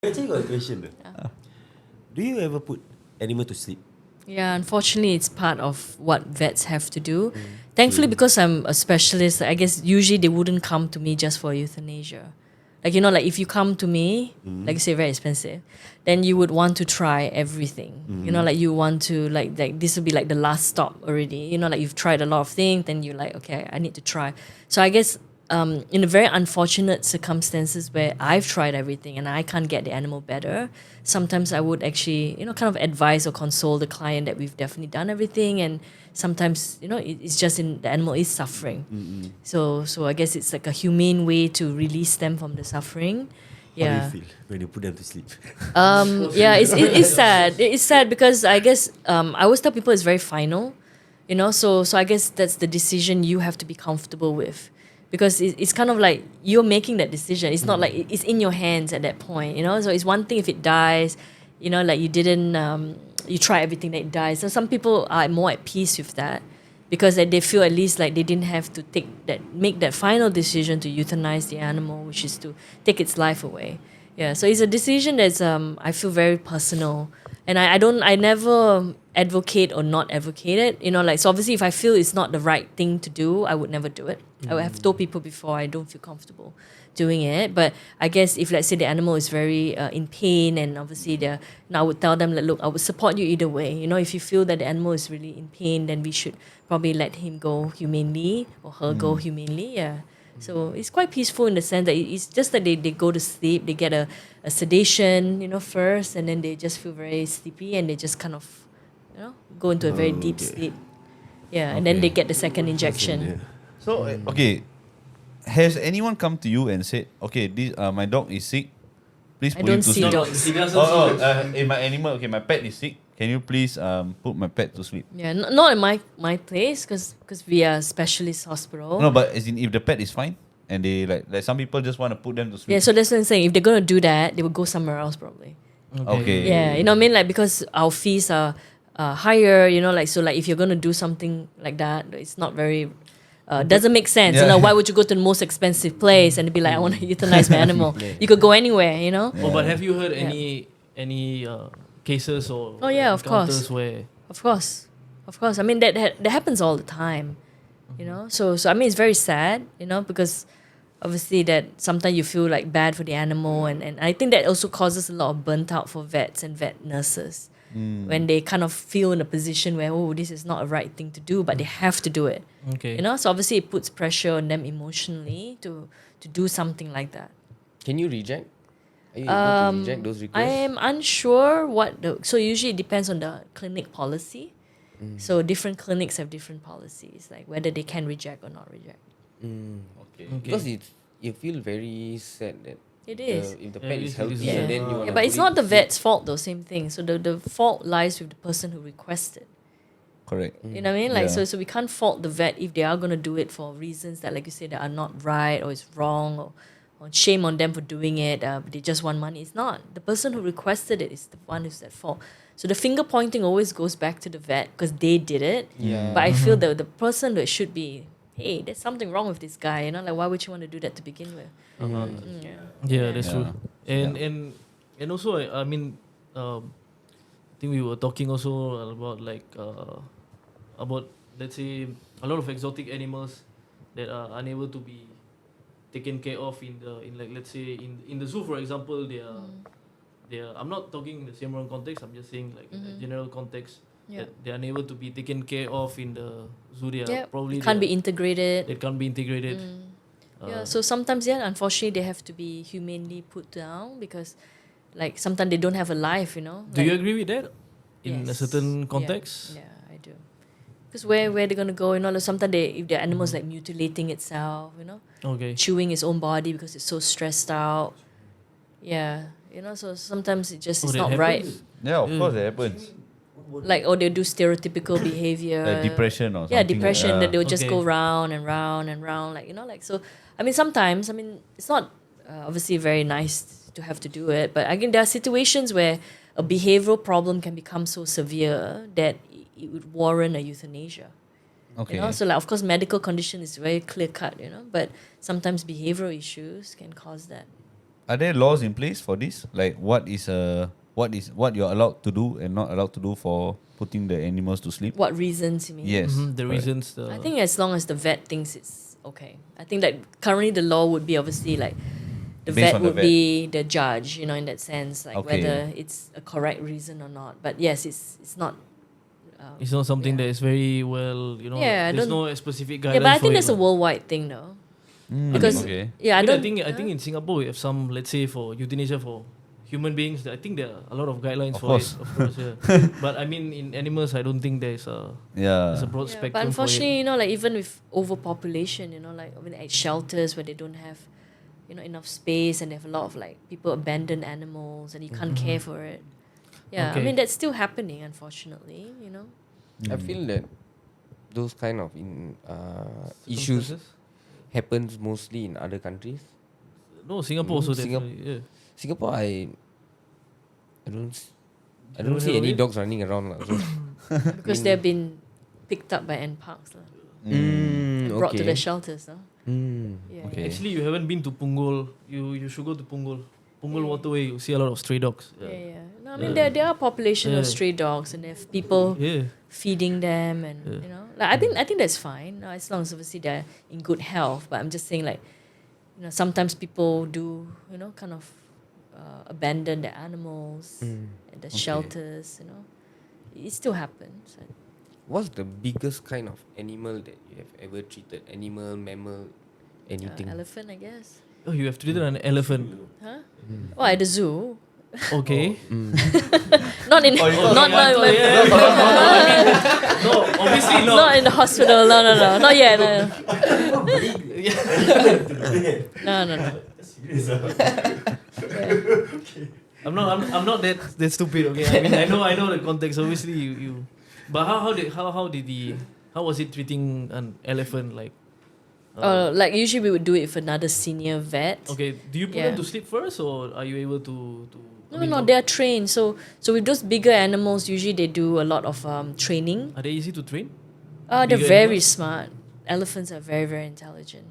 Actually, got a question. Do you ever put animal to sleep? Yeah, unfortunately, it's part of what vets have to do. Thankfully, because I'm a specialist, I guess usually they wouldn't come to me just for euthanasia. Like, like if you come to me, like you say, very expensive, then you would want to try everything. Like you want to, like this would be like the last stop already. Like you've tried a lot of things, then you're like, okay, I need to try. So I guess in a very unfortunate circumstances where I've tried everything and I can't get the animal better, sometimes I would actually, kind of advise or console the client that we've definitely done everything, and sometimes, it's just the animal is suffering. So I guess it's like a humane way to release them from the suffering. How do you Yeah. feel when you put them to sleep? Yeah, it's sad. It's sad because I guess I always tell people it's very final, So I guess that's the decision you have to be comfortable with, because it's kind of like you're making that decision. It's not like it's in your hands at that point, So it's one thing if it dies, like you didn't you try everything that it dies. So some people are more at peace with that because they feel at least like they didn't have to make that final decision to euthanize the animal, which is to take its life away. Yeah, so it's a decision that's I feel very personal, and I never advocate or not advocate it. So obviously if I feel it's not the right thing to do, I would never do it. I would have told people before I don't feel comfortable doing it. But I guess if let's say the animal is very in pain, and obviously I would tell them that look, I would support you either way. If you feel that the animal is really in pain, then we should probably let him go humanely or her go humanely. Yeah. So it's quite peaceful in the sense that it's just that they go to sleep, they get a sedation, first, and then they just feel very sleepy and they just kind of, go into a very deep sleep. Yeah, and then they get the second injection. So okay, has anyone come to you and said, okay, this my dog is sick, please I put him don't to see sleep? dogs. He doesn't Oh, see my animal, okay, my pet is sick. Can you please put my pet to sleep? Yeah, not in my place because we are a specialist hospital. No, but as in if the pet is fine and they like some people just want to put them to sleep. Yeah, so that's what I'm saying. If they're gonna do that, they will go somewhere else probably. Okay. Yeah, you know what I mean? Like because our fees are higher, so like if you're gonna do something like that, it's not very doesn't make sense. Yeah. Why would you go to the most expensive place and be like, I want to euthanize my animal? You could go anywhere, Oh, but have you heard any cases or Oh, yeah, of encounters course. where Of course. I mean that happens all the time, So I mean it's very sad, because obviously that sometimes you feel like bad for the animal, and I think that also causes a lot of burnt out for vets and vet nurses when they kind of feel in a position where this is not a right thing to do, but they have to do it. okay. So obviously it puts pressure on them emotionally to do something like that. Can you reject? Are you able to reject those I requests? am unsure so usually it depends on the clinic policy. So different clinics have different policies, like whether they can reject or not reject. Okay. Because you feel very sad that It is. if the Yeah, pet it is is, healthy yeah. and then you Yeah, wanna but it's put not it the to sleep. vet's fault though, same thing. So the fault lies with the person who requested. Correct. You know what I mean? Like Yeah. so we can't fault the vet if they are gonna do it for reasons that, like you said, that are not right or it's wrong, or shame on them for doing it. They just want money. It's not. The person who requested it is the one who's at fault. So the finger pointing always goes back to the vet because they did it. Yeah. But I feel that the person that should be, hey, there's something wrong with this guy. Like why would you want to do that to begin with? Yeah, that's Yeah. true. And also I mean I think we were talking also about about let's say a lot of exotic animals that are unable to be taken care of in like let's say in the zoo, for example. They are I'm not talking in the Singaporean context, I'm just saying like in a general context, Yeah. that they're unable to be taken care of in the zoo. They are Yeah, probably can't be they integrated. can't be integrated. Yeah, so sometimes, unfortunately, they have to be humanely put down because, like, sometimes they don't have a life, Do you agree with that in a Yes. certain context? Yeah, I do. Because where they're gonna go, like, sometimes if the animal's like mutilating itself, Okay. chewing its own body because it's so stressed out. Yeah, so sometimes it just Oh, is that not right. happens? Yeah, of course it happens. Like, or they do stereotypical behavior. Like depression or Yeah, something. depression that they'll just Okay. go round and round and round, like so. I mean, sometimes it's not obviously very nice to have to do it, but again, there are situations where a behavioral problem can become so severe that it would warrant a euthanasia. Okay. So like of course medical condition is very clear cut, but sometimes behavioral issues can cause that. are there laws in place for this? Like what you're allowed to do and not allowed to do for putting the animals to sleep? What reasons you mean? Yes. The correct. reasons. I think as long as the vet thinks it's okay. I think that currently the law would be obviously like the Based vet on the would vet. be the judge, in that sense, like Okay. whether it's a correct reason or not. But yes, it's not. It's not something Yeah. that is very well, Yeah, I there's don't- no specific Yeah, guidelines. but I think for that's it, a worldwide thing, though. Mm, Because okay. yeah, I I don't. think in Singapore we have some, let's say, for euthanasia for human beings. I think there are a lot of guidelines Of for course. it. Of course, yeah. But I mean, in animals, I don't think there's a Yeah. broad Yeah, spectrum but for unfortunately, it. like even with overpopulation, like at shelters where they don't have, enough space and they have a lot of like people abandon animals and you can't care for it. Yeah, I Okay. mean that's still happening, unfortunately. I feel that those kind of issues Circumstances? happens mostly in other countries. No, Singapore also Singap- definitely. Yeah. Singapore, I don't You don't see have any it? dogs running around lah. So. Because they've been picked up by NParks lah, and brought to the shelters. Yeah. Okay. Actually, you haven't been to Punggol. You should go to Punggol. Punggol Waterway. You see a lot of stray dogs. Yeah. No, I mean there are population of Yeah. stray dogs and there are people Yeah. feeding them and like I think that's fine as long as obviously they're in good health. But I'm just saying like sometimes people do kind of abandon their animals at the shelters. It still happens. What's the biggest kind of animal that you have ever treated? Animal, mammal, anything? Elephant, I guess. Oh, you have treated an elephant. Huh? Oh, at the zoo. Okay. Not in not No, obviously not. not in the hospital. No, not yet. No. I'm not that stupid. Okay. I mean, I know the context. Obviously, you. But how was it treating an elephant like? Like usually we would do it with another senior vet. Okay. Do you put Yeah. them to sleep first, or are you able to? No, they are trained. So with those bigger animals, usually they do a lot of training. Are they easy to train? They're Bigger very animals? smart. Elephants are very, very intelligent.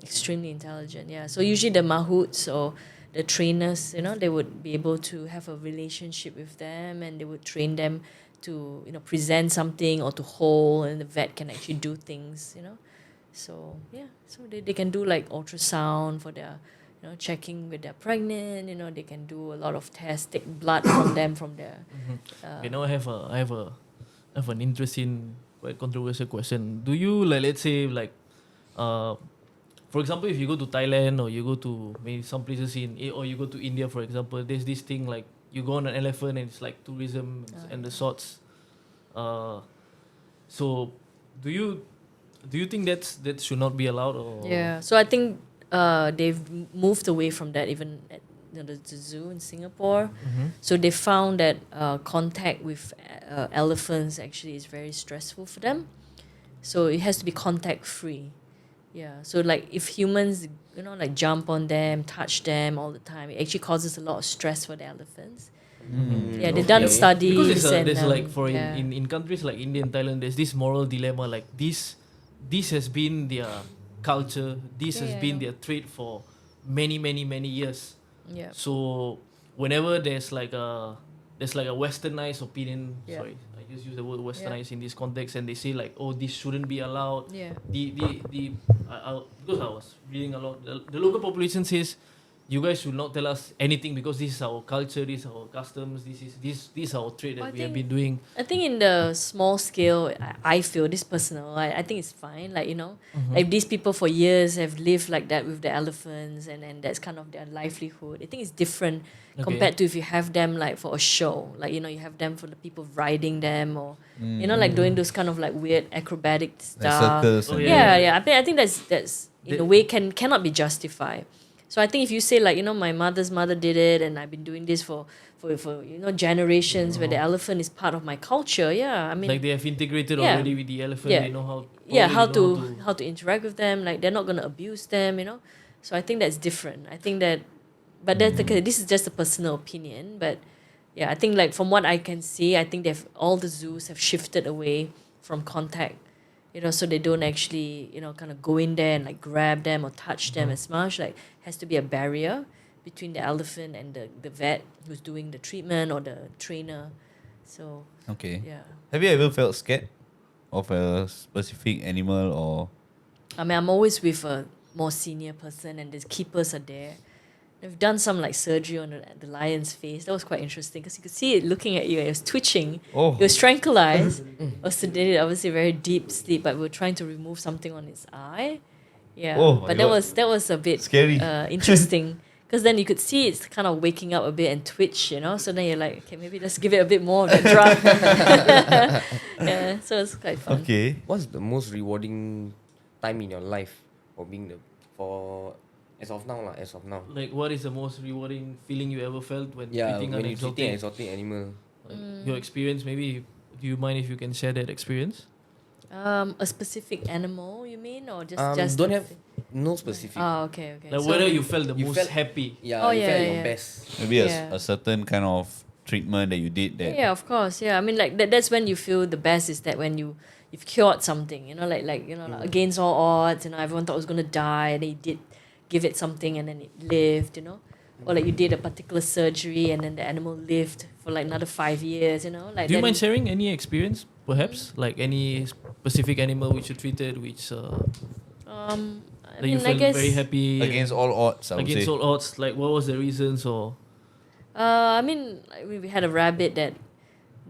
Extremely intelligent, yeah. So usually the mahouts or the trainers, they would be able to have a relationship with them and they would train them to, present something or to hold, and the vet can actually do things, So, yeah. So they can do like ultrasound for their, checking with they're pregnant, they can do a lot of tests, take blood from them from their... Okay, now I have an interesting, quite controversial question. Do you let's say for example, if you go to Thailand or you go to maybe some places or you go to India, for example, there's this thing like you go on an elephant and it's like tourism and the sorts. So do you think that should not be allowed or? Yeah, so I think they've moved away from that even at the zoo in Singapore. So they found that contact with elephants actually is very stressful for them. So it has to be contact free. Yeah, so like if humans, like jump on them, touch them all the time, it actually causes a lot of stress for the elephants. Yeah, they've done studies. Because and, there's like yeah. in countries like India and Thailand, there's this moral dilemma like this has been their culture, this has been their trait for many years. Yeah. So whenever there's like a westernized opinion, Yeah. sorry, I just use the word westernized in this context, and they say like, oh, this shouldn't be allowed. Yeah. Because I was reading a lot, the local population says, you guys should not tell us anything because this is our culture, this is our customs, this is our trade that I we have think- been doing. I think in the small scale, I feel this personal. I think it's fine. Like like these people for years have lived like that with the elephants, and that's kind of their livelihood. I think it's different compared to if you have them like for a show. Like you have them for the people riding them, or like doing those kind of like weird acrobatic Like stuff. circus. Oh, and- Yeah. I think that's in a way cannot be justified. So I think if you say like my mother's mother did it and I've been doing this for generations where the elephant is part of my culture, I mean Like they have integrated Yeah. already with the elephant, Yeah. they know how how to interact with them, like they're not going to abuse them, So I think that's different. I think that but this is just a personal opinion, but I think like from what I can see, I think all the zoos have shifted away from contact. So they don't actually, kind of go in there and like grab them or touch them as much. Like has to be a barrier. between the elephant and the vet who's doing the treatment or the trainer. So Okay. yeah. Have you ever felt scared of a specific animal or? I mean, I'm always with a more senior person, and the keepers are there. They've done some like surgery on the lion's face. That was quite interesting because you could see it looking at you. And it was twitching. Oh. It was tranquilized. It was sedated. Obviously, very deep sleep. But we were trying to remove something on its eye. Yeah. Oh my but God. that was a bit Scary. interesting because then you could see it's kind of waking up a bit and twitch. You know. So then you're like, okay, maybe let's give it a bit more of that drug. Yeah. So it's quite fun. Okay. What's the most rewarding time in your life for as of now? Like, what is the most rewarding feeling you ever felt when Yeah, treating when an you're treating an exotic? exotic animal. Like, your experience, maybe. Do you mind if you can share that experience? A specific animal, you mean, or just Don't the have no specific. Oh, okay. Like, So whether you felt the you most felt- happy. Yeah, Oh, you yeah, felt yeah, your yeah. best. Maybe Yeah. a certain kind of treatment that you did that. Yeah, of course. Yeah, I mean, like that's when you feel the best is that when you've cured something, you know, like like against all odds, you know, everyone thought it was gonna die, and they did give it something, and then it lived, you know, or like you did a particular surgery, and then the animal lived for like another 5 years, you know, like. Do you then- mind sharing any experience, perhaps? Like any specific animal which you treated, which I that you mean, I felt guess. very happy Against all odds, I would against say. all odds. Like, what was the reasons or? I mean, like we had a rabbit that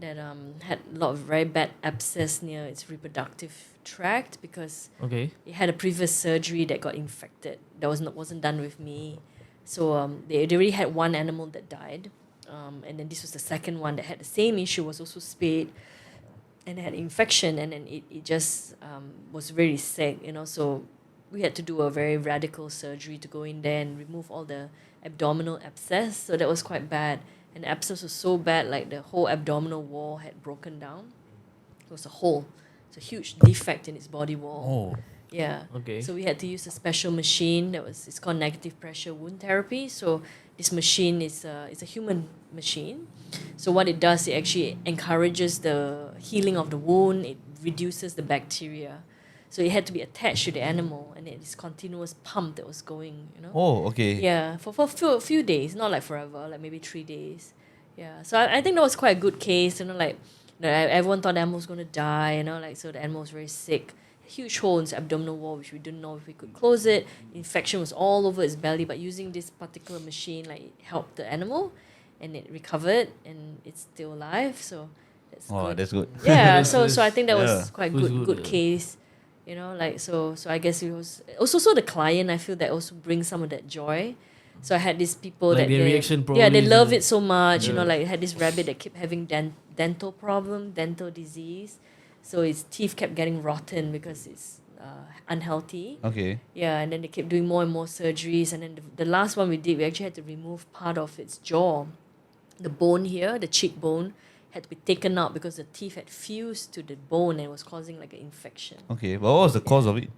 had a lot of very bad abscess near its reproductive tract because Okay. it had a previous surgery that got infected that wasn't done with me. So they already had one animal that died, and then this was the second one that had the same issue, was also spayed, and had infection, and then it just was really sick, you know. So we had to do a very radical surgery to go in there and remove all the abdominal abscess. So that was quite bad, and the abscess was so bad, like the whole abdominal wall had broken down. It was a hole. It's a huge defect in its body wall. Oh. Yeah. Okay. So we had to use a special machine it's called negative pressure wound therapy. So this machine is it's a human machine. So what it does, it actually encourages the healing of the wound. It reduces the bacteria. So it had to be attached to the animal, and it's continuous pump that was going, you know. Oh, okay. Yeah, for a few days, not like forever, like maybe 3 days. Yeah, so I think that was quite a good case, you know, like everyone thought the animal was going to die, you know, like so the animal was very sick. Huge hole in its abdominal wall, which we didn't know if we could close it. Infection was all over its belly, but using this particular machine, like it helped the animal, and it recovered, and it's still alive. So that's Oh, good. that's good. Yeah, so I think that was Yeah. quite It was good good, good yeah. case, you know, like so I guess it was also so the client, I feel that also brings some of that joy. So I had these people Like that their they- reaction yeah, they probably love is, it so much, you know, yeah. like I had this rabbit that kept having dental problem, dental disease, so its teeth kept getting rotten because it's unhealthy. Okay. Yeah, and then they kept doing more and more surgeries, and then the last one we did, we actually had to remove part of its jaw. The bone here, the cheekbone, had to be taken out because the teeth had fused to the bone and was causing like an infection. Okay. But what was the cause of it?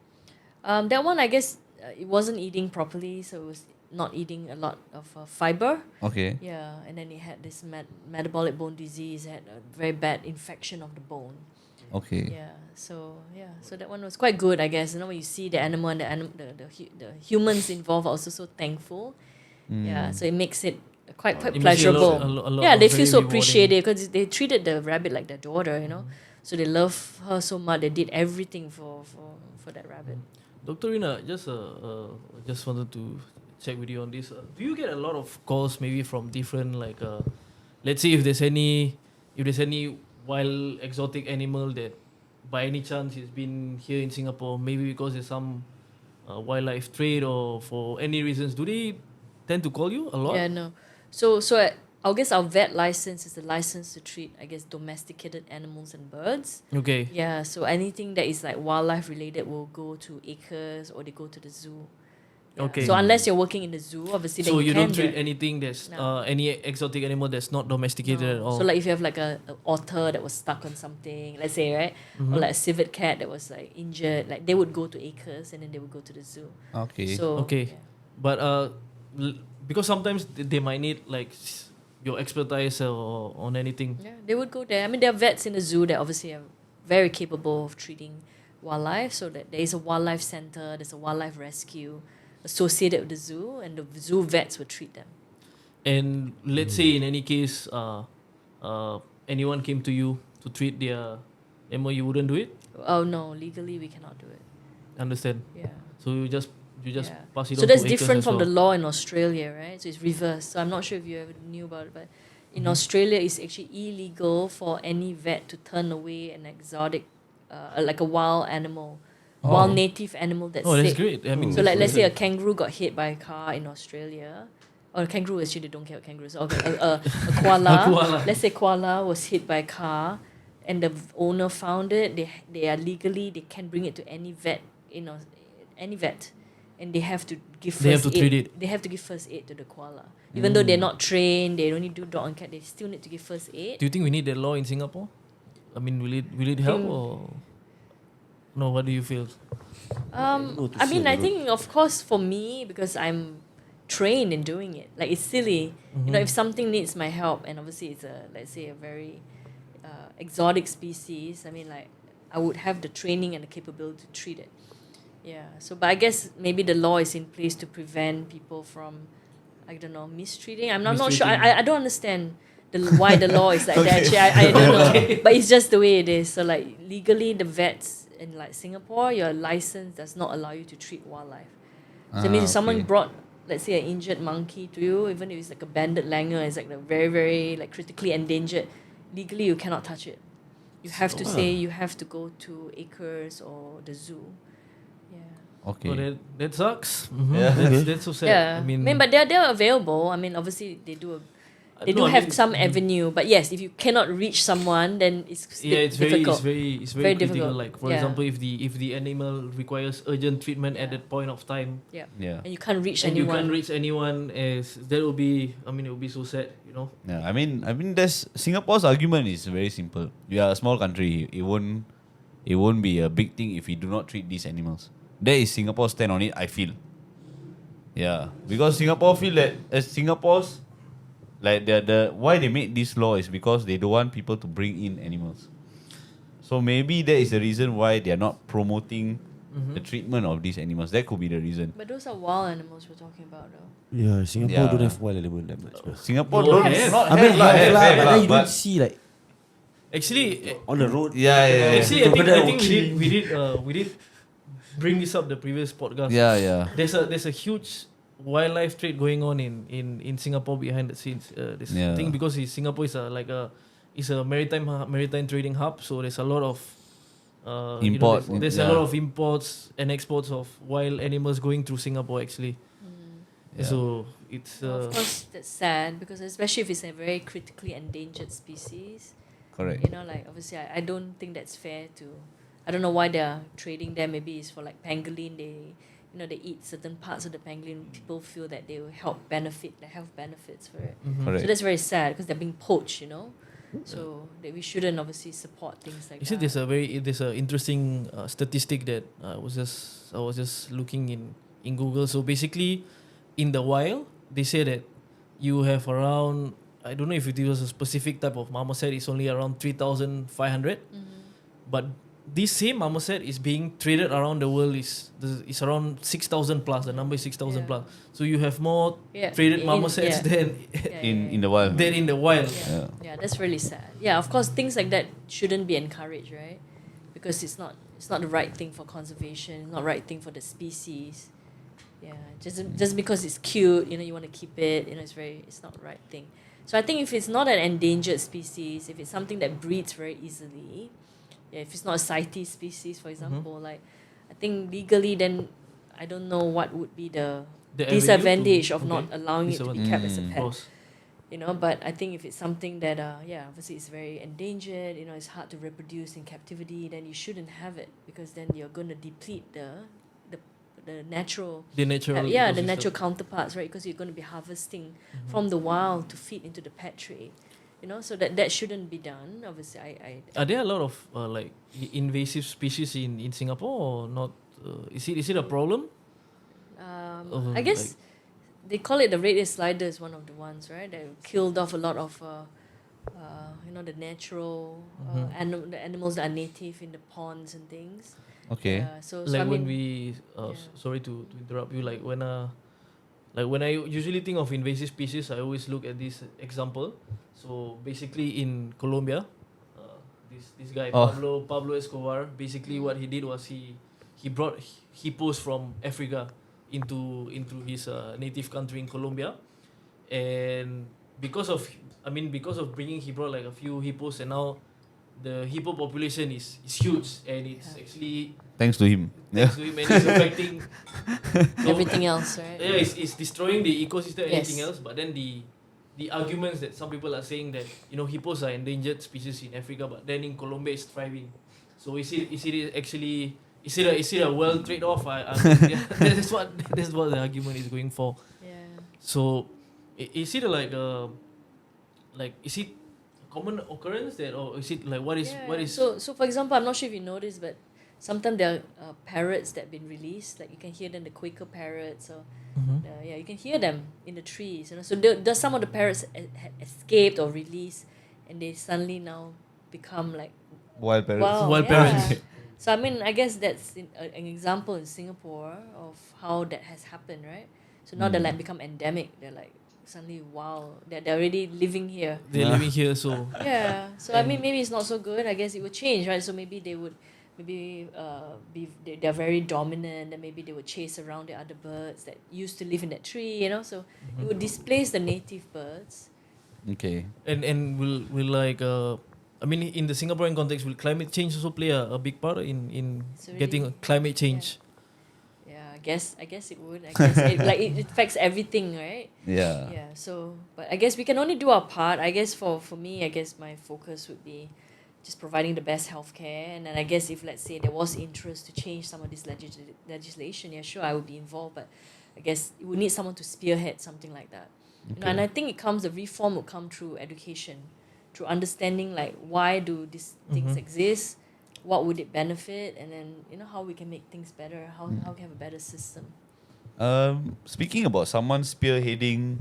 That one, I guess, it wasn't eating properly, so it was not eating a lot of fiber. Okay. Yeah, and then it had this metabolic bone disease, had a very bad infection of the bone. Okay. Yeah, so that one was quite good, I guess. You know, when you see the animal and the humans involved are also so thankful. Yeah, so it makes it quite It makes it a lot- pleasurable. a lot Yeah, of they feel very so rewarding. appreciated because they treated the rabbit like their daughter, you know. So they love her so much. They did everything for that rabbit. Dr.Rina, just wanted to check with you on this. Do you get a lot of calls maybe from different like let's say if there's any wild exotic animal that by any chance has been here in Singapore, maybe because there's some wildlife trade or for any reasons, do they tend to call you a lot? Yeah, no. So I guess our vet license is the license to treat, I guess, domesticated animals and birds. Okay. Yeah, so anything that is like wildlife related will go to acres or they go to the zoo. Yeah. Okay. So unless you're working in the zoo, obviously, then So you can don't treat get- anything that's No. any exotic animal that's not domesticated No. at all. So like if you have like a otter that was stuck on something, let's say, right, or like a civet cat that was like injured, like they would go to acres and then they would go to the zoo. Okay. So Okay. yeah. But because sometimes they might need like your expertise or on anything. Yeah, they would go there. I mean, there are vets in the zoo that obviously are very capable of treating wildlife. So that there is a wildlife center, there's a wildlife rescue. associated with the zoo, and the zoo vets will treat them. And let's say in any case, anyone came to you to treat their animal, you wouldn't do it. Oh no, legally we cannot do it. Understand? Yeah. So you just Yeah. pass it So on. that's to acres different as from the well. law in Australia, right? So it's reversed. So I'm not sure if you ever knew about it, but in Mm-hmm. Australia, it's actually illegal for any vet to turn away an exotic, like a wild animal, wild native animal that's Oh, that's sick. great. I mean, So like, let's say a listen, kangaroo got hit by a car in Australia, or a kangaroo, actually they don't care what kangaroos. Okay, a koala. A koala. Let's say koala was hit by a car, and the owner found it. They are legally, they can bring it to any vet, any vet, and they have to give first They have to aid. treat it. They have to give first aid to the koala, even though they're not trained. They only do dog and cat. They still need to give first aid. do you think we need that law in Singapore? I mean, will it help think- or no? What do you feel? I mean, I think of course for me, because I'm trained in doing it. Like, it's silly, you know, if something needs my help, and obviously it's a, let's say, a very exotic species. I mean, like, I would have the training and the capability to treat it. Yeah. So, but I guess maybe the law is in place to prevent people from, I don't know, mistreating. I'm not sure. I don't understand why the law is like that. Actually, I don't know. But it's just the way it is. So, like, legally, the vets in like Singapore, your license does not allow you to treat wildlife. So it means if someone brought, let's say, an injured monkey to you, even if it's like a banded langur, it's like the very, very like critically endangered, legally you cannot touch it. You have to say you have to go to acres or the zoo. Yeah. Okay. Oh, that sucks. Mhm. Yeah. That's so sad. Yeah. I mean, but they're available. I mean, obviously they do no, I have mean, some avenue, but yes, if you cannot reach someone, then it's it's difficult. very Very critical. difficult. Like, for Yeah. example, if the animal requires urgent treatment at Yeah. that point of time, Yeah. Yeah. And you can't reach and you anyone. can't reach anyone, as that will be. I mean, it will be so sad. You know. Yeah, I mean, there's Singapore's argument is very simple. We are a small country. It won't be a big thing if we do not treat these animals. That is Singapore's stand on it. I feel. Yeah, because Singapore feel that as Singapore's, like the why they made this law is because they don't want people to bring in animals. So maybe that is the reason why they are not promoting the treatment of these animals. That could be the reason. But those are wild animals we're talking about, though. Yeah, Singapore Yeah. don't have wild animal that much. bro. Singapore No, don't. have. Not I mean, have lah, have lah, have but lah, then you but don't see like Actually, on the road. yeah. actually, I Crocodile think walking. we did bring this up the previous podcast. Yeah. There's a huge wildlife trade going on in Singapore behind the scenes. This Yeah. thing, because Singapore is a maritime trading hub, so there's a lot of Import, there's yeah. a lot of imports and exports of wild animals going through Singapore actually. Yeah. So it's Of course, that's sad, because especially if it's a very critically endangered species. Correct. You know, like, obviously, I don't think that's fair to. I don't know why they're trading them. Maybe it's for like pangolin. They eat certain parts of the pangolin. People feel that they will help benefit the health benefits for it. Correct. So that's very sad, because they're being poached. So that we shouldn't obviously support things like You see, that. there's a interesting statistic that I was just looking in Google. So basically, in the wild, they say that you have around, I don't know if it was a specific type of marmoset. It's only around 3,500, but this same marmoset is being traded around the world is around 6,000 plus. The number is 6,000 Yeah. plus. So you have more Yeah, traded in- marmosets yeah. than In the wild. than in the wild. Yeah, that's really sad. Yeah, of course, things like that shouldn't be encouraged, right? Because it's not the right thing for conservation, not the right thing for the species. Yeah, just because it's cute, you want to keep it. It's not the right thing. So I think if it's not an endangered species, if it's something that breeds very easily, if it's not a CITES species, for example, like, I think legally, then I don't know what would be the The avenue disadvantage to- of not okay. allowing it to be kept as a Of pet. course. But I think if it's something that obviously it's very endangered, it's hard to reproduce in captivity, then you shouldn't have it, because then you're going to deplete the natural The natural the ecosystem. natural counterparts, right? Because you're going to be harvesting from the wild to feed into the pet trade. So that shouldn't be done. Obviously, Are there a lot of invasive species in Singapore or not? Is it a problem? I guess they call it the red-eared slider is one of the ones, right? That killed off a lot of the natural the animals that are native in the ponds and things. Okay. So Like I when mean, we, sorry to interrupt you. Like when I usually think of invasive species, I always look at this example. So basically, in Colombia, this guy Oh. Pablo Escobar. Basically, what he did was he brought hippos from Africa into his native country in Colombia, and because of bringing, he brought like a few hippos, and now the hippo population is huge, and it's actually Thanks to him. Yeah. thanks to him, and it's affecting everything else, right? yeah, it's destroying the ecosystem and anything Yes. else. But then the arguments that some people are saying that hippos are endangered species in Africa, but then in Colombia it's thriving. So is it actually is it a well trade off? I mean, yeah, that's what the argument is going for. Yeah. So is it like is it a common occurrence that, or is it like what is So for example, I'm not sure if you noticed, but sometimes there are parrots that have been released. Like you can hear them, the Quaker parrots, or you can hear them in the trees. So does some of the parrots had escaped or released, and they suddenly now become like Wild parrots. wow, Wild yeah. parrots. So I mean, I guess that's an example in Singapore of how that has happened, right? So now they're like become endemic. They're like suddenly wow, they're already living here. they're living here? So Yeah. So I mean, maybe it's not so good. I guess it would change, right? So maybe they would, they're very dominant, and maybe they would chase around the other birds that used to live in that tree. So it would displace the native birds. Okay. and will like I mean, in the Singaporean context, will climate change also play a big part in It's already- getting climate change? Yeah, I guess it would. I guess it affects everything, right? Yeah. Yeah. So, but I guess we can only do our part. I guess for me, I guess my focus would be just providing the best healthcare, and then I guess if let's say there was interest to change some of this legislation, yeah, sure, I would be involved. But I guess it would need someone to spearhead something like that. And I think the reform will come through education, through understanding like why do these things exist, what would it benefit, and then how we can make things better, how we can have a better system. Speaking about someone spearheading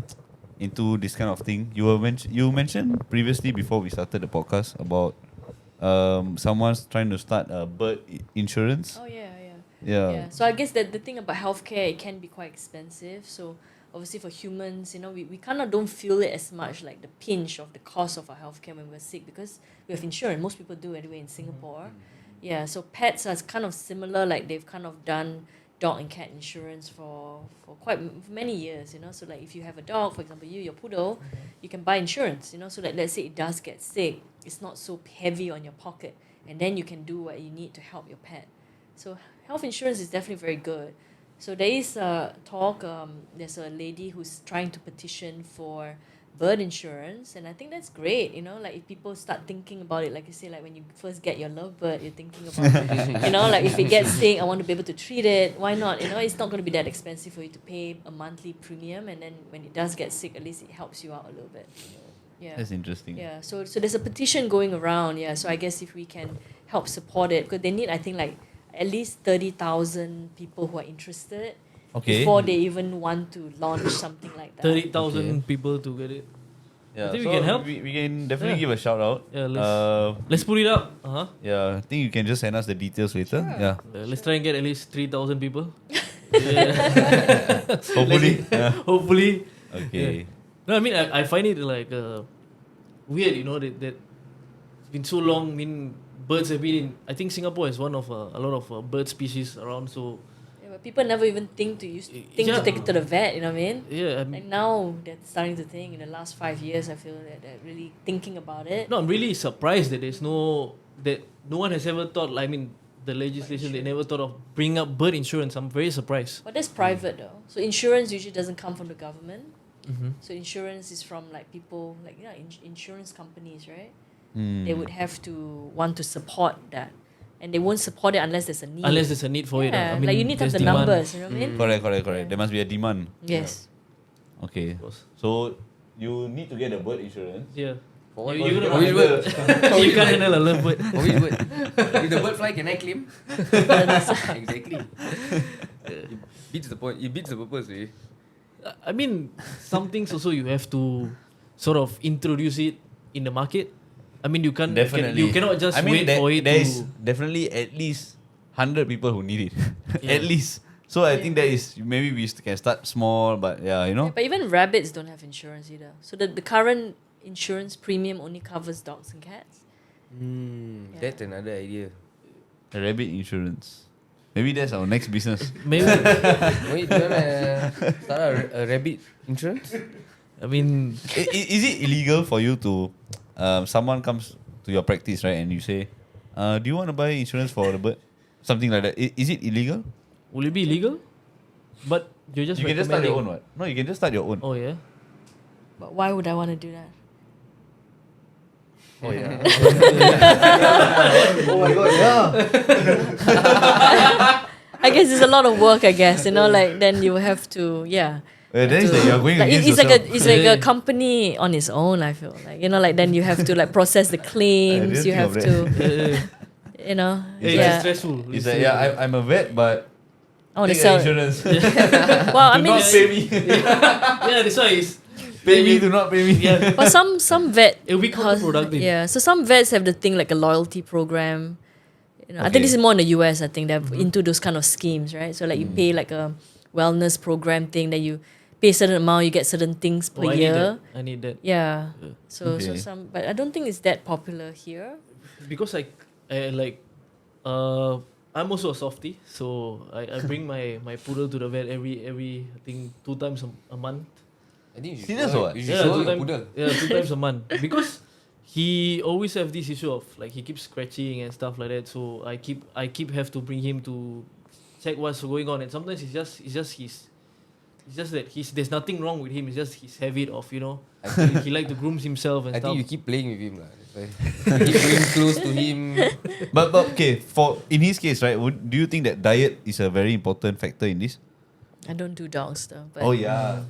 into this kind of thing, you mentioned previously before we started the podcast about someone's trying to start a bird insurance. Oh yeah. Yeah. So I guess that the thing about healthcare, it can be quite expensive. So obviously for humans, we kind of don't feel it as much, like the pinch of the cost of our healthcare when we're sick, because we have insurance. Most people do anyway in Singapore. Yeah. So pets are kind of similar. Like they've kind of done dog and cat insurance for quite many years. So like if you have a dog, for example, your poodle, you can buy insurance. So like let's say it does get sick, it's not so heavy on your pocket, and then you can do what you need to help your pet. So health insurance is definitely very good. So there is a talk, there's a lady who's trying to petition for bird insurance, and I think that's great. Like if people start thinking about it, like you say, like when you first get your lovebird, you're thinking about like if it gets sick, I want to be able to treat it. Why not? It's not going to be that expensive for you to pay a monthly premium, and then when it does get sick, at least it helps you out a little bit. Yeah. That's interesting. Yeah, so there's a petition going around. Yeah, so I guess if we can help support it, because they need, I think, like at least 30,000 people who are interested before they even want to launch something like that. 30,000 people to get it. Yeah. I think we can help. We can definitely give a shout out. Yeah, let's put it up. Yeah, I think you can just send us the details later. Yeah. Let's try and get at least 3,000 people. Hopefully. Hopefully. Okay. No, I mean, I find it like weird, that it's been so long. I mean, birds have been in. I think Singapore is one of a lot of bird species around. So Yeah, but people never even think to Yeah. take it to the vet. You know what I mean? yeah, Like now they're starting to think. In the last 5 years, I feel that they're really thinking about it. no, I'm really surprised that no one has ever thought. I mean, the legislation, they never thought of bringing up bird insurance. I'm very surprised. But that's private though. So insurance usually doesn't come from the government. Mm-hmm. So insurance is from like people like insurance companies, right? Hmm. They would have to want to support that, and they won't support it unless there's a need. Unless there's a need for it. Yeah, I mean, like you need to have there's the demand. numbers. You know what I mean? Correct. Yeah. There must be a demand. Yes. Okay. So you need to get a bird insurance. Yeah. For what? You For which bird? you can't handle a lovebird. For which bird? If the bird fly, can I claim? Exactly. It beats the point. It beats the purpose, eh? I mean, some things also you have to sort of introduce it in the market. I mean, you can't. Definitely. You cannot just I mean, wait for it there is to. definitely at least 100 people who need it. At least. So I think that is, maybe we can start small, but yeah, you know. But even rabbits don't have insurance either. So the current insurance premium only covers dogs and cats. That's another idea. Rabbit insurance. Maybe that's our next business. Maybe. Wait, do you wanna start a rabbit insurance? I mean, Is it illegal for you to, someone comes to your practice, right, and you say, do you want to buy insurance for the bird? Something like that. Is it illegal? will it be illegal? But you're just You can just start your own, recommending- what? No, you can just start your own. Oh yeah. But why would I want to do that? Oh, yeah. Oh my god, yeah. I guess it's a lot of work. I guess like then you have to That is that you're going Like against it's like yourself. it's like a company on its own. I feel like like then you have to like process the claims. didn't You think have of to It's yeah. stressful. It's like, I'm a vet, but I want to take sell. insurance. Well, I Do mean, not pay me. Yeah, that's why it's Pay me, do not pay me. yeah. but some vet It'll be counterproductive. Yeah, so some vets have the thing like a loyalty program. I think this is more in the US. I think they're into those kind of schemes, right? So like you pay like a wellness program thing that you pay a certain amount, you get certain things per Oh, I need year. that. I need that. Yeah. So Okay. but I don't think it's that popular here. Because I like I'm also a softie, so I bring my poodle to the vet every I think 2 times a month. I think you should Serious or what? You should show your poodle. 2 times a month because he always have this issue of like he keeps scratching and stuff like that. So I keep have to bring him to check what's going on, and sometimes it's just that there's nothing wrong with him. It's just his habit of he like to groom himself and I stuff. think you keep playing with him lah. That's why. You keep going close to him. But okay, in his case, right? Do you think that diet is a very important factor in this? I don't do dogs though. But Oh yeah.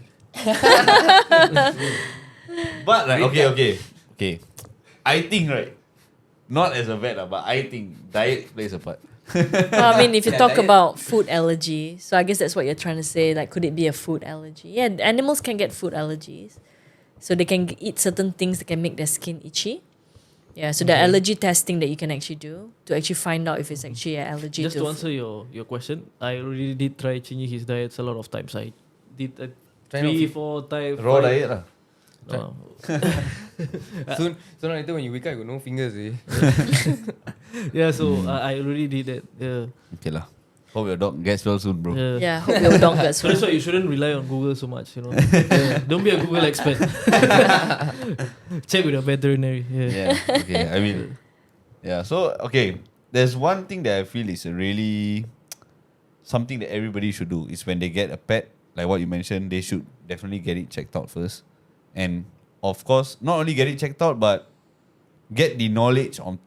But like, okay. I think, right, not as a vet, but I think diet plays a part. Well, I mean, if you Yeah, talk diet. about food allergy, so I guess that's what you're trying to say. Like, could it be a food allergy? Yeah, animals can get food allergies, so they can eat certain things that can make their skin itchy. Yeah, so there are allergy testing that you can actually do to actually find out if it's actually an allergy. Just to food. answer your question, I already did try changing his diets a lot of times. I did Try 3-4 times. Raw diet lah. Sooner or later when you wake up, you got no fingers. Yeah, so I already did that. Yeah. Okay lah. Hope your dog gets well soon, bro. Yeah, hope your dog gets So that's why you shouldn't rely on Google so much. Don't be a Google expert. Check with a veterinary. Yeah. Yeah. Okay. I mean, yeah. So okay, there's one thing that I feel is really something that everybody should do is when they get a pet, like what you mentioned, they should definitely get it checked out first, and of course, not only get it checked out, but get the knowledge on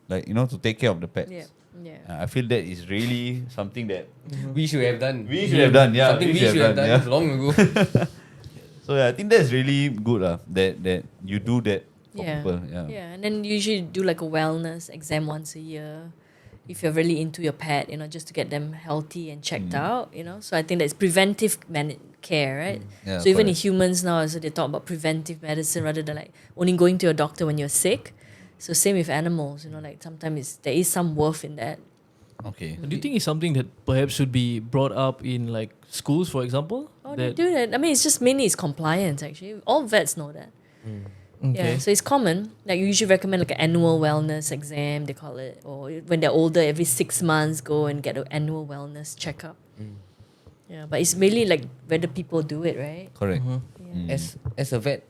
like to take care of the pets. Yeah, yeah. I feel that is really something that We should have done. we should have done. Yeah, Something we should have done yeah. long ago. So yeah, I think that's really good that you do that for Yeah. people. Yeah. Yeah, and then you usually do like a wellness exam once a year if you're really into your pet, just to get them healthy and checked out, So I think that's preventive care, right? Yeah, So even in correct. humans now, so they talk about preventive medicine rather than like only going to your doctor when you're sick. So same with animals, like sometimes there is some worth in that. Okay. Do you think it's something that perhaps should be brought up in like schools, for example? Oh, they do that. I mean, it's just mainly it's compliance actually. All vets know that. Okay. Yeah, so it's common. Like you usually recommend like an annual wellness exam, they call it, or when they're older, every 6 months go and get an annual wellness checkup. Yeah, but it's really like whether people do it, right? Correct. Yeah. As a vet,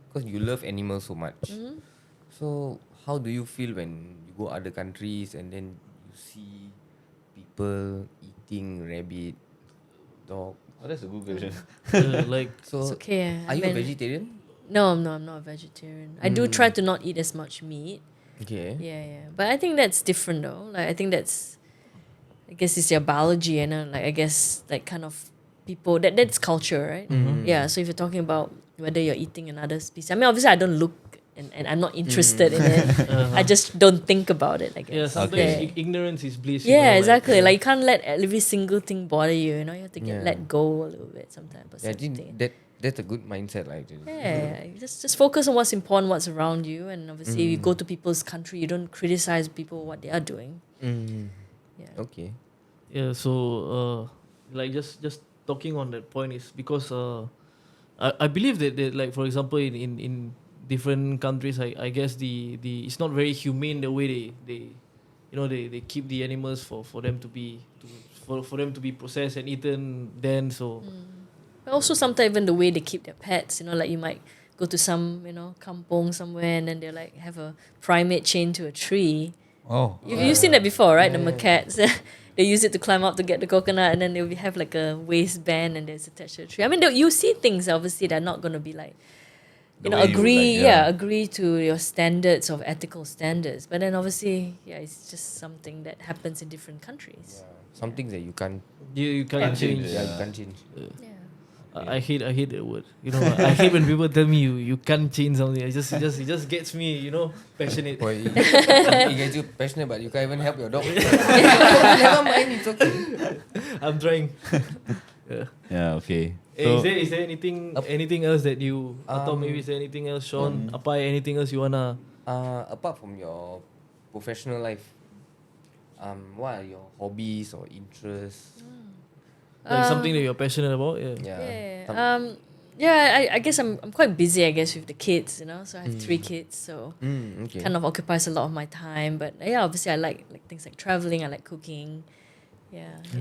because you love animals so much. So how do you feel when you go other countries and then you see people eating rabbit, dog? Oh, that's a good question. Like So It's okay. are you a vegetarian? No, I'm not a vegetarian. I do try to not eat as much meat. Okay. Yeah. But I think that's different though. Like I think I guess it's your biology and like I guess like kind of people that's culture, right? Yeah. So if you're talking about whether you're eating another species, I mean obviously I don't look and I'm not interested in it. I just don't think about it. I guess. yeah, sometimes Okay. Ignorance is bliss. Yeah, exactly. Like you can't let every single thing bother you. You have to Yeah. let go a little bit sometimes. Yeah, I think that's a good mindset, like. Yeah, just focus on what's important, what's around you, and obviously, if you go to people's country, you don't criticize people what they are doing. Yeah. Okay. Yeah, so like just talking on that point is because I believe that like for example in different countries I guess the it's not very humane the way they they keep the animals for them to be for them to be processed and eaten then so But also sometimes even the way they keep their pets, like you might go to some, kampong somewhere and then they like have a primate chained to a tree. Oh. You've seen that before, right? The macaques. They use it to climb up to get the coconut and then they'll have like a waistband and there's attached to a tree. I mean, you see things obviously that are not going to be like, The way you would agree, like, yeah. agree to your standards of ethical standards. But then obviously, it's just something that happens in different countries. Some things that you can't. you can't change. Yeah, you can't change. Yeah. I hate that word. I hate when people tell me you can't change something. It just gets me, passionate. Or it gets you passionate, but you can't even help your dog. Never mind, it's okay. I'm trying. Yeah, okay. Is there anything else that you atau maybe is there anything else, Sean? Apai, anything else you wanna Apart from your professional life, what are your hobbies or interests? like something that you're passionate about? I guess I'm quite busy, I guess, with the kids, So I have 3 kids, so Okay. kind of occupies a lot of my time. But obviously I like things like traveling, I like cooking.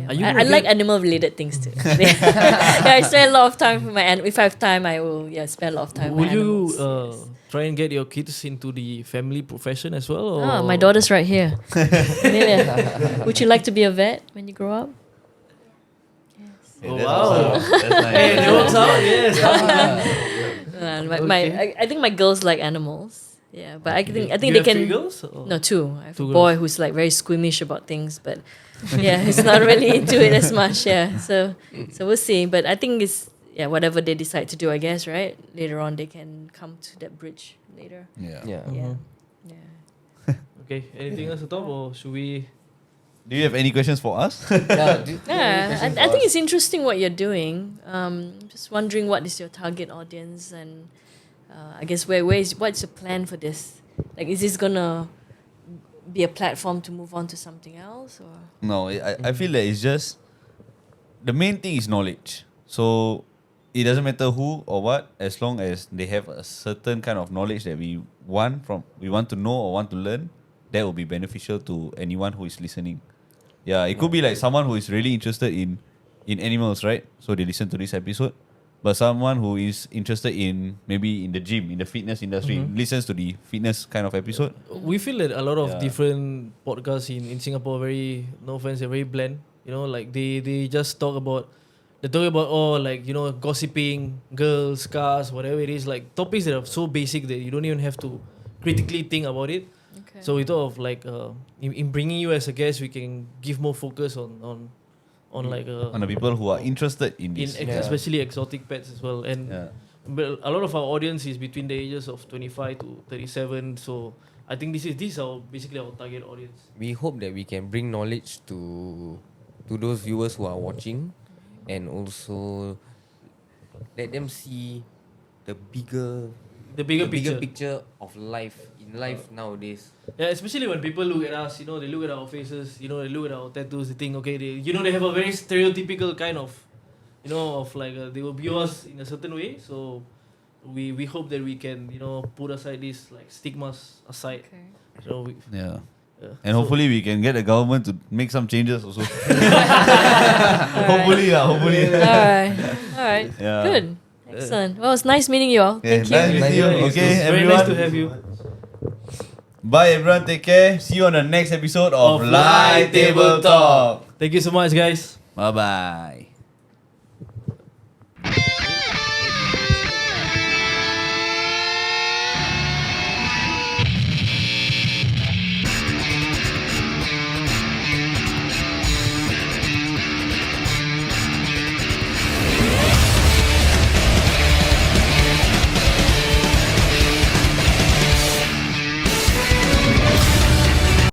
Are you I like animal related things too. I spend a lot of time with if I have time I will spend a lot of time with Will my you animals. try and get your kids into the family profession as well? Or? My daughter's right here. Amelia, would you like to be a vet when you grow up? Oh, wow. That's nice. Hey, it works out. Yes. I think my girls like animals. Yeah, but I think You they have can. 3 girls? Or? No, 2. I have 2 a boy who's like very squeamish about things, but he's not really into it as much. Yeah, so we'll see. But I think it's whatever they decide to do, I guess, right? Later on, they can come to that bridge later. Yeah. Yeah. Yeah. Okay. Anything else to talk or should we? Do you have any questions for us? I think it's interesting what you're doing. Just wondering what is your target audience and I guess what's your plan for this? Like, is this gonna be a platform to move on to something else or? No, I feel that it's just the main thing is knowledge. So it doesn't matter who or what, as long as they have a certain kind of knowledge that we want to know or want to learn, that will be beneficial to anyone who is listening. Yeah, it could be like someone who is really interested in animals, right? So they listen to this episode. But someone who is interested in maybe in the gym, in the fitness industry, listens to the fitness kind of episode. We feel that a lot of different podcasts in Singapore are very, no offense, they're very bland. Like they just talk about gossiping, girls, cars, whatever it is, like topics that are so basic that you don't even have to critically think about it. Okay. So we thought of like in bringing you as a guest, we can give more focus on On the people who are interested in this. especially exotic pets as well. And but a lot of our audience is between the ages of 25 to 37. So I think this is basically our target audience. We hope that we can bring knowledge to those viewers who are watching, and also let them see the bigger picture of life nowadays. Yeah, especially when people look at us, they look at our faces, they look at our tattoos, they think, okay, they have a very stereotypical kind of, of like they will view us in a certain way. So we hope that we can, put aside these like stigmas aside. Okay. So And hopefully we can get the government to make some changes also. Hopefully. All right. Yeah. Good. Excellent. Well, it's nice meeting you all. Yeah, Thank you. nice meeting you. Okay, very everyone. nice to have you. Bye everyone, take care. See you on the next episode of Live Table Talk. Thank you so much, guys. Bye bye.